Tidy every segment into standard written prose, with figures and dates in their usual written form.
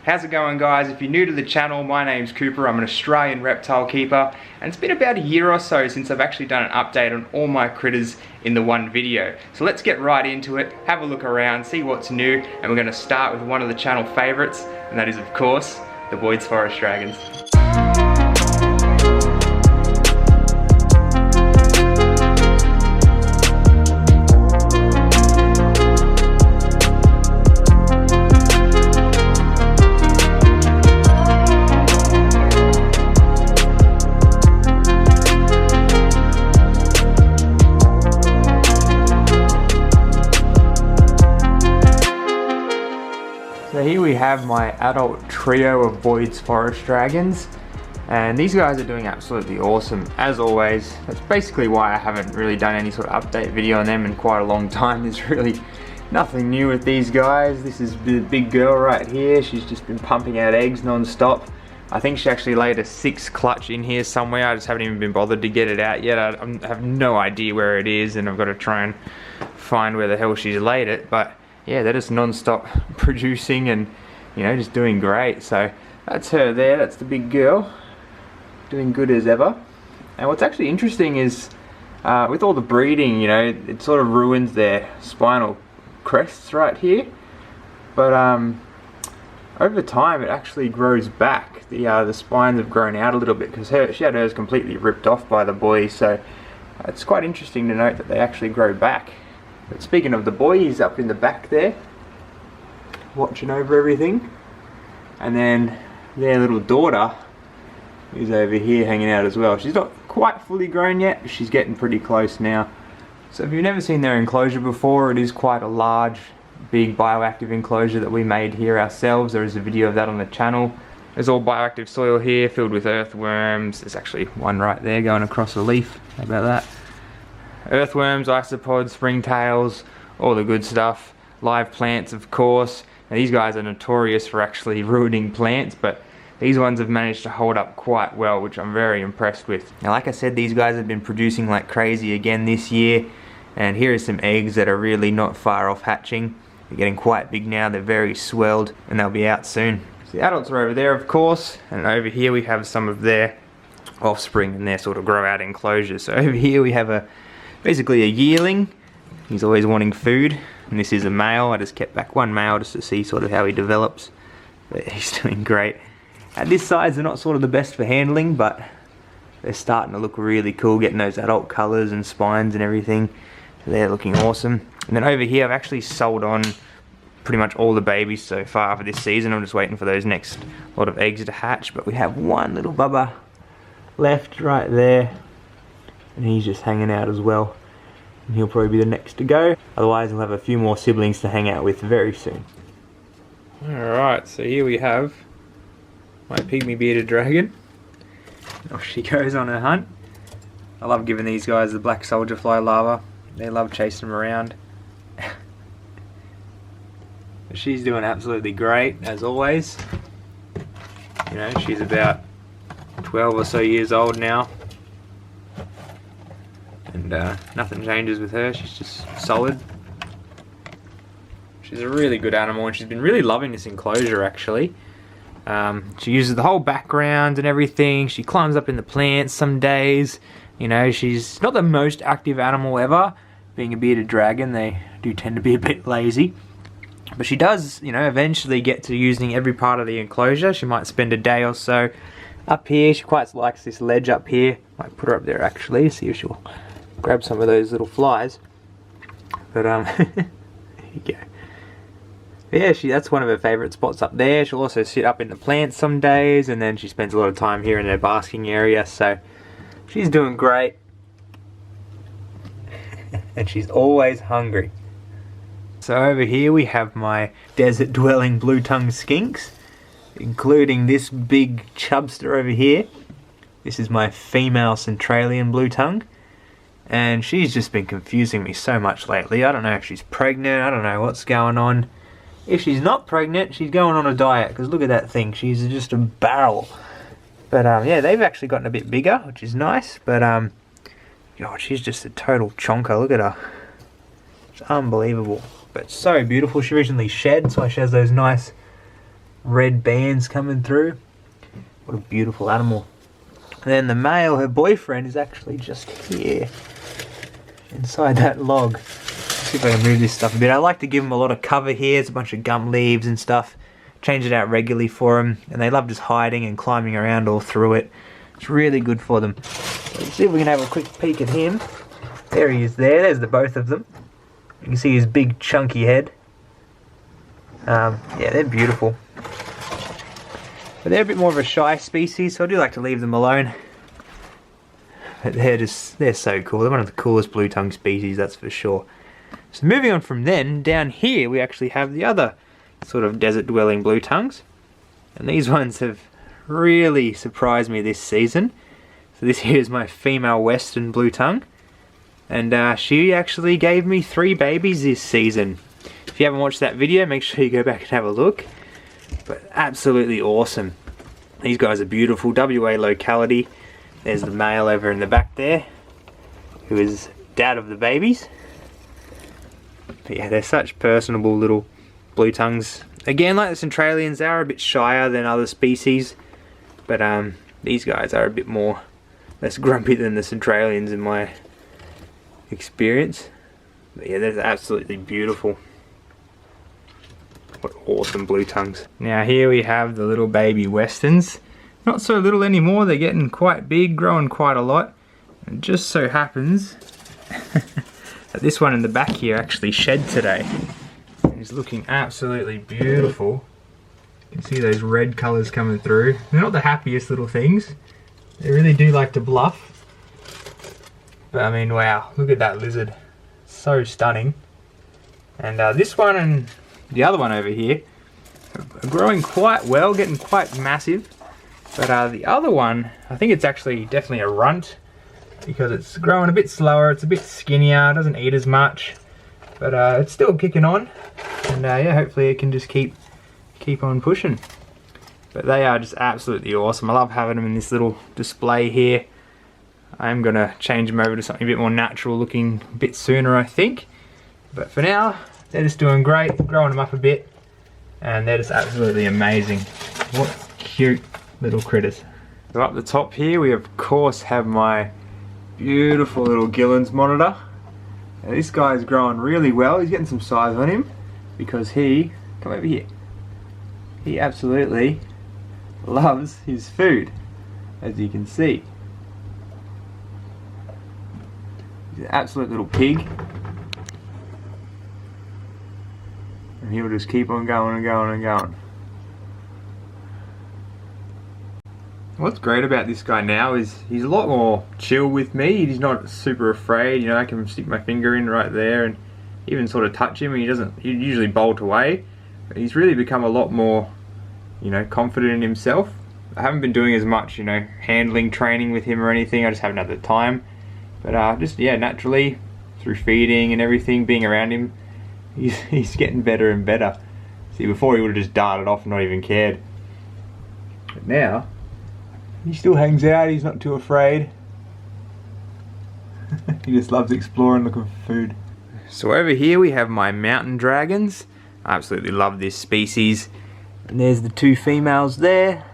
How's it going, guys? If you're new to the channel, my name's Cooper. I'm an Australian reptile keeper, and it's been about a year or so since I've actually done an update on all my critters in the one video. So let's get right into it, have a look around, see what's new, and we're going to start with one of the channel favorites, and that is, of course, the Boyd's Forest Dragons. So here we have my adult trio of Boyd's Forest Dragons, and these guys are doing absolutely awesome as always. That's basically why I haven't really done any sort of update video on them in quite a long time. There's really nothing new with these guys. This is the big girl right here. She's just been pumping out eggs non-stop. I think she actually laid a 6 clutch in here somewhere. I just haven't even been bothered to get it out yet. I have no idea where it is, and I've got to try and find where the hell she's laid it, but yeah, they're just non-stop producing and, you know, just doing great. So that's her there, that's the big girl, doing good as ever. And what's actually interesting is with all the breeding, you know, it sort of ruins their spinal crests right here, but over time it actually grows back. The spines have grown out a little bit because she had hers completely ripped off by the boy, so it's quite interesting to note that they actually grow back. But speaking of the boy, he's up in the back there, watching over everything. And then their little daughter is over here hanging out as well. She's not quite fully grown yet, but she's getting pretty close now. So if you've never seen their enclosure before, it is quite a large, big bioactive enclosure that we made here ourselves. There is a video of that on the channel. There's all bioactive soil here filled with earthworms. There's actually one right there going across a leaf. How about that? Earthworms, isopods, springtails, all the good stuff. Live plants, of course. Now, these guys are notorious for actually ruining plants, but these ones have managed to hold up quite well, which I'm very impressed with. Now, like I said, these guys have been producing like crazy again this year, and here are some eggs that are really not far off hatching. They're getting quite big now, they're very swelled, and they'll be out soon. So the adults are over there, of course, and over here we have some of their offspring and their sort of grow out enclosures. So over here we have basically a yearling. He's always wanting food, and this is a male. I just kept back one male just to see sort of how he develops, but he's doing great. At this size they're not sort of the best for handling, but they're starting to look really cool, getting those adult colours and spines and everything. So they're looking awesome. And then over here I've actually sold on pretty much all the babies so far for this season. I'm just waiting for those next lot of eggs to hatch, but we have one little bubba left right there, and he's just hanging out as well, and he'll probably be the next to go. Otherwise we'll have a few more siblings to hang out with very soon. Alright, so here we have my pygmy bearded dragon. Off she goes on her hunt. I love giving these guys the black soldier fly larva. They love chasing them around. She's doing absolutely great as always. You know, she's about 12 or so years old now, and nothing changes with her. She's just solid. She's a really good animal, and she's been really loving this enclosure actually. She uses the whole background and everything. She climbs up in the plants some days. You know, she's not the most active animal ever. Being a bearded dragon, they do tend to be a bit lazy. But she does, you know, eventually get to using every part of the enclosure. She might spend a day or so up here. She quite likes this ledge up here. Might put her up there actually, see if she'll grab some of those little flies. But there you go. Yeah, that's one of her favourite spots up there. She'll also sit up in the plants some days, and then she spends a lot of time here in her basking area, so she's doing great. And she's always hungry. So over here we have my desert dwelling blue tongue skinks, including this big chubster over here. This is my female Centralian blue tongue, and she's just been confusing me so much lately. I don't know if she's pregnant, I don't know what's going on. If she's not pregnant, she's going on a diet, because look at that thing, she's just a barrel. But yeah, they've actually gotten a bit bigger, which is nice, but God, she's just a total chonker, look at her. It's unbelievable, but so beautiful. She originally shed, so she has those nice red bands coming through. What a beautiful animal. And then the male, her boyfriend, is actually just here, inside that log. Let's see if I can move this stuff a bit. I like to give them a lot of cover here. There's a bunch of gum leaves and stuff. Change it out regularly for them, and they love just hiding and climbing around all through it. It's really good for them. So let's see if we can have a quick peek at him. There he is there. There's the both of them. You can see his big chunky head. Yeah, they're beautiful. But they're a bit more of a shy species, so I do like to leave them alone. But they're so cool. They're one of the coolest blue tongue species, that's for sure. So moving on from then, down here we actually have the other sort of desert dwelling blue tongues. And these ones have really surprised me this season. So this here is my female western blue tongue. And she actually gave me 3 babies this season. If you haven't watched that video, make sure you go back and have a look. But absolutely awesome. These guys are beautiful. WA locality. There's the male over in the back there, who is dad of the babies. But yeah, they're such personable little blue tongues. Again, like the Centralians, they are a bit shyer than other species. But these guys are a bit more less grumpy than the Centralians in my experience. But yeah, they're absolutely beautiful. What awesome blue tongues. Now here we have the little baby westerns. Not so little anymore, they're getting quite big, growing quite a lot. And it just so happens that this one in the back here actually shed today. And he's looking absolutely beautiful. You can see those red colours coming through. They're not the happiest little things. They really do like to bluff. But I mean, wow, look at that lizard. So stunning. And this one and the other one over here are growing quite well, getting quite massive. But the other one, I think it's actually definitely a runt because it's growing a bit slower, it's a bit skinnier, doesn't eat as much. But it's still kicking on. And yeah, hopefully it can just keep on pushing. But they are just absolutely awesome. I love having them in this little display here. I'm going to change them over to something a bit more natural looking a bit sooner, I think. But for now, they're just doing great, growing them up a bit, and they're just absolutely amazing. What cute little critters. So up the top here, we of course have my beautiful little Gillian's monitor. Now this guy's growing really well. He's getting some size on him because he, come over here, he absolutely loves his food, as you can see. He's an absolute little pig. And he'll just keep on going and going and going. What's great about this guy now is he's a lot more chill with me. He's not super afraid, you know, I can stick my finger in right there and even sort of touch him and he usually bolt away. But he's really become a lot more, you know, confident in himself. I haven't been doing as much, you know, handling training with him or anything, I just haven't had the time. But just, yeah, naturally, through feeding and everything, being around him, he's getting better and better. See, before he would have just darted off and not even cared. But now, he still hangs out, he's not too afraid. He just loves exploring, looking for food. So over here we have my mountain dragons. I absolutely love this species. And there's the 2 females there.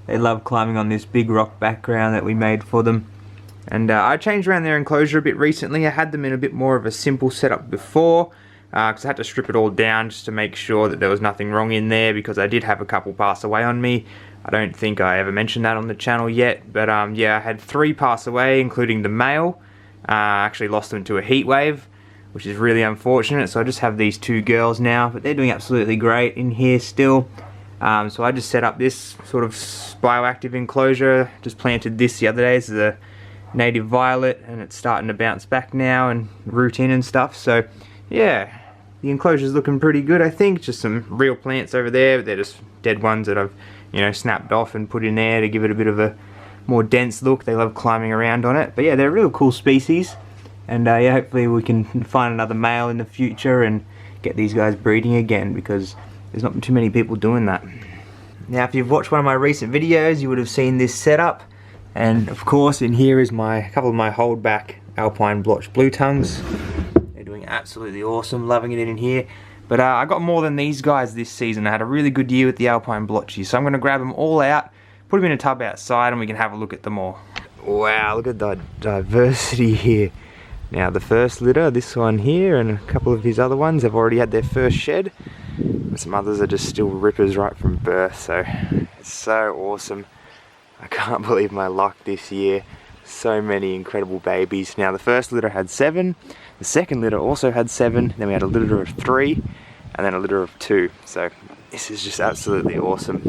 They love climbing on this big rock background that we made for them. And I changed around their enclosure a bit recently. I had them in a bit more of a simple setup before. Because I had to strip it all down just to make sure that there was nothing wrong in there, because I did have a couple pass away on me. I don't think I ever mentioned that on the channel yet, but yeah, I had 3 pass away, including the male. I actually lost them to a heat wave, which is really unfortunate, so I just have these 2 girls now, but they're doing absolutely great in here still. So I just set up this sort of bioactive enclosure, just planted this the other day. This is a native violet, and it's starting to bounce back now and root in and stuff, so yeah, the enclosure's looking pretty good, I think. Just some real plants over there, but they're just dead ones that I've, you know, snapped off and put in there to give it a bit of a more dense look. They love climbing around on it. But yeah, they're a real cool species. And yeah, hopefully we can find another male in the future and get these guys breeding again, because there's not too many people doing that. Now, if you've watched one of my recent videos, you would have seen this setup. And of course, in here is a couple of my holdback Alpine blotched blue tongues. Absolutely awesome, loving it in here. But I got more than these guys this season. I had a really good year with the Alpine blotched, so I'm going to grab them all out, put them in a tub outside, and we can have a look at them all. Wow, look at the diversity here. Now the first litter, this one here and a couple of these other ones, have already had their first shed. But some others are just still rippers right from birth, so it's so awesome. I can't believe my luck this year. So many incredible babies. Now the first litter had 7, the second litter also had 7, then we had a litter of 3, and then a litter of 2. So this is just absolutely awesome.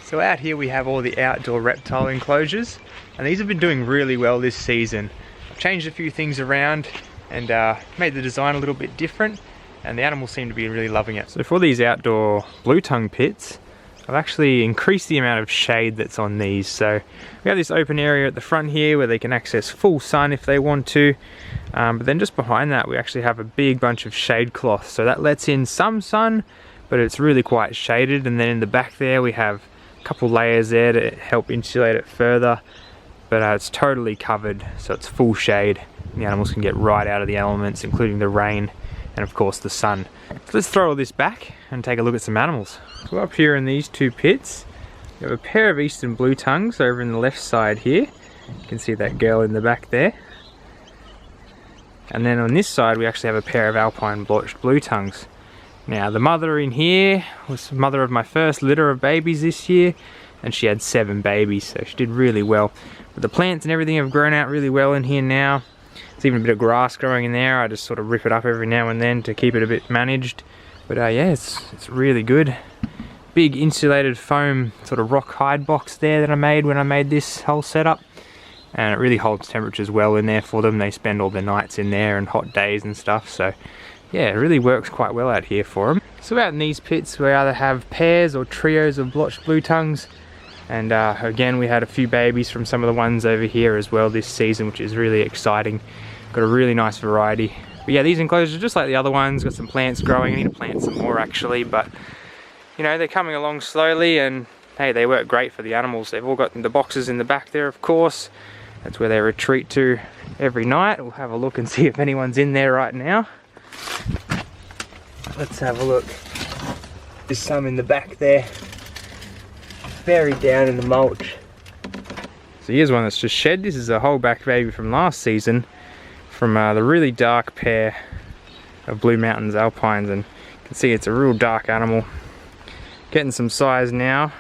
So out here we have all the outdoor reptile enclosures, and these have been doing really well this season. I've changed a few things around and made the design a little bit different, and the animals seem to be really loving it. So for these outdoor blue tongue pits, I've actually increased the amount of shade that's on these. So we have this open area at the front here where they can access full sun if they want to. But then just behind that we actually have a big bunch of shade cloth. So that lets in some sun, but it's really quite shaded. And then in the back there we have a couple layers there to help insulate it further. But it's totally covered, so it's full shade. And the animals can get right out of the elements, including the rain and of course the sun. So let's throw all this back and take a look at some animals. So up here in these 2 pits, we have a pair of eastern blue tongues over in the left side here. You can see that girl in the back there. And then on this side we actually have a pair of Alpine blotched blue tongues. Now the mother in here was the mother of my first litter of babies this year, and she had 7 babies, so she did really well. But the plants and everything have grown out really well in here now. There's even a bit of grass growing in there. I just sort of rip it up every now and then to keep it a bit managed. But yeah, it's really good. Big insulated foam sort of rock hide box there that I made when I made this whole setup. And it really holds temperatures well in there for them. They spend all their nights in there and hot days and stuff. So yeah, it really works quite well out here for them. So out in these pits we either have pairs or trios of blotched blue tongues. And again, we had a few babies from some of the ones over here as well this season, which is really exciting. Got a really nice variety. But yeah, these enclosures are just like the other ones, got some plants growing. I need to plant some more actually, but you know, they're coming along slowly, and hey, they work great for the animals. They've all got the boxes in the back there, of course. That's where they retreat to every night. We'll have a look and see if anyone's in there right now. Let's have a look. There's some in the back there, buried down in the mulch. So here's one that's just shed. This is a whole back baby from last season, from the really dark pair of Blue Mountains Alpines, and you can see it's a real dark animal. Getting some size now,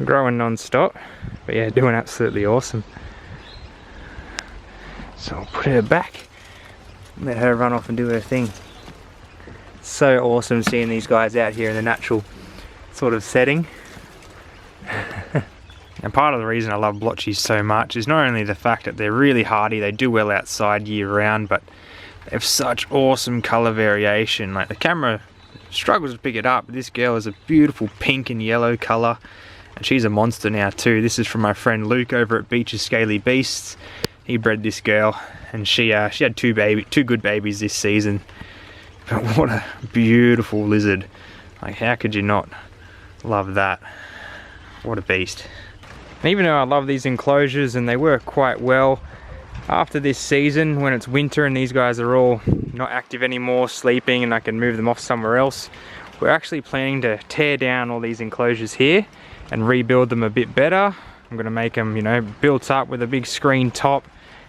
growing non-stop, but yeah, doing absolutely awesome. So I'll put her back, let her run off and do her thing. It's so awesome seeing these guys out here in the natural sort of setting. And part of the reason I love blotchies so much is not only the fact that they're really hardy, they do well outside year round, but they have such awesome colour variation. Like the camera struggles to pick it up, but this girl is a beautiful pink and yellow colour, and she's a monster now too. This is from my friend Luke over at Beach's Scaly Beasts. He bred this girl, and she had 2 good babies this season. But what a beautiful lizard. Like, how could you not love that? What a beast. And even though I love these enclosures and they work quite well, after this season, when it's winter and these guys are all not active anymore, sleeping, and I can move them off somewhere else, we're actually planning to tear down all these enclosures here and rebuild them a bit better. I'm going to make them, you know, built up with a big screen top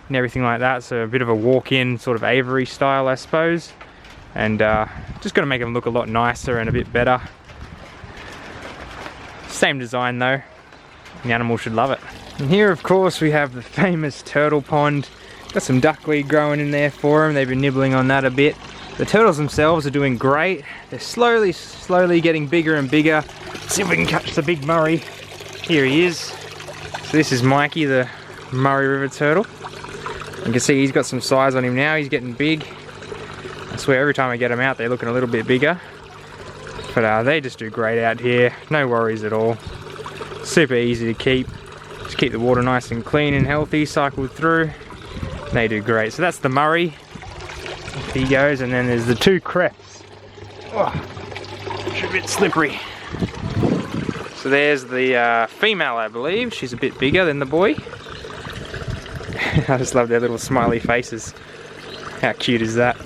and everything like that, so a bit of a walk-in sort of aviary style, I suppose. And just going to make them look a lot nicer and a bit better. Same design though. The animal should love it. And here of course we have the famous turtle pond. Got some duckweed growing in there for them. They've been nibbling on that a bit. The turtles themselves are doing great. They're slowly getting bigger and bigger. Let's see if we can catch the big Murray. Here he is. So this is Mikey, the Murray River turtle. You can see he's got some size on him now. He's getting big. I swear every time I get them out they're looking a little bit bigger. But they just do great out here. No worries at all. Super easy to keep. Just keep the water nice and clean and healthy, cycled through. They do great. So that's the Murray. Off he goes, and then there's the 2 creps. Oh, it's a bit slippery. So there's the female, I believe. She's a bit bigger than the boy. I just love their little smiley faces. How cute is that?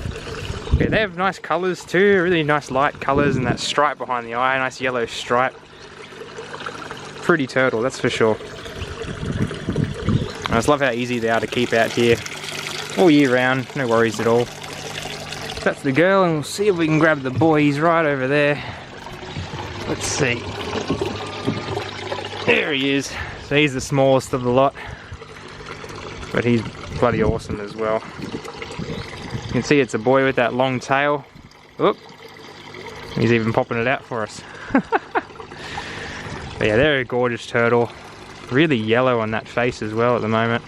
Yeah, they have nice colours too, really nice light colours, and that stripe behind the eye, nice yellow stripe. Pretty turtle, that's for sure. I just love how easy they are to keep out here all year round, no worries at all. That's the girl, and we'll see if we can grab the boy. He's right over there. Let's see. There he is. So he's the smallest of the lot, but he's bloody awesome as well. You can see it's a boy with that long tail. Oop. He's even popping it out for us. But yeah, they're a gorgeous turtle. Really yellow on that face as well at the moment.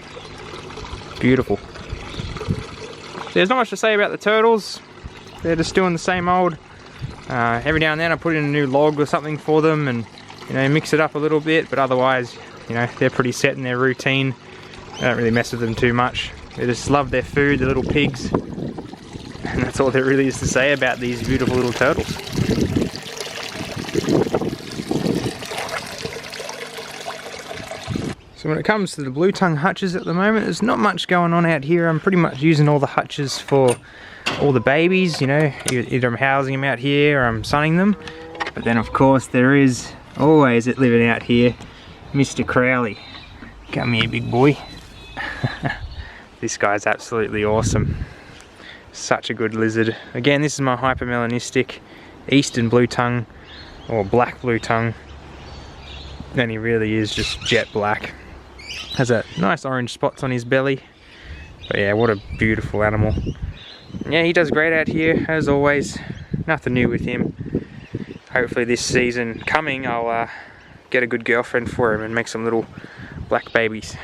Beautiful. There's not much to say about the turtles. They're just doing the same old. Every now and then I put in a new log or something for them and, you know, mix it up a little bit, but otherwise, you know, they're pretty set in their routine. I don't really mess with them too much. They just love their food, the little pigs. And that's all there really is to say about these beautiful little turtles. So when it comes to the blue tongue hutches at the moment, there's not much going on out here. I'm pretty much using all the hutches for all the babies, you know, either I'm housing them out here or I'm sunning them. But then of course there is always it living out here, Mr. Crowley. Come here, big boy. This guy's absolutely awesome. Such a good lizard. Again, this is my hypermelanistic eastern blue tongue, or black blue tongue. And he really is just jet black. Has a nice orange spots on his belly. But yeah, what a beautiful animal. Yeah, he does great out here, as always. Nothing new with him. Hopefully this season coming, I'll get a good girlfriend for him and make some little black babies.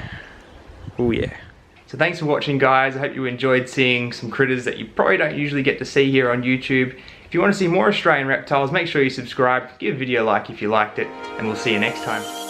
Oh yeah. So thanks for watching, guys. I hope you enjoyed seeing some critters that you probably don't usually get to see here on YouTube. If you want to see more Australian reptiles, make sure you subscribe, give the video a like if you liked it, and we'll see you next time.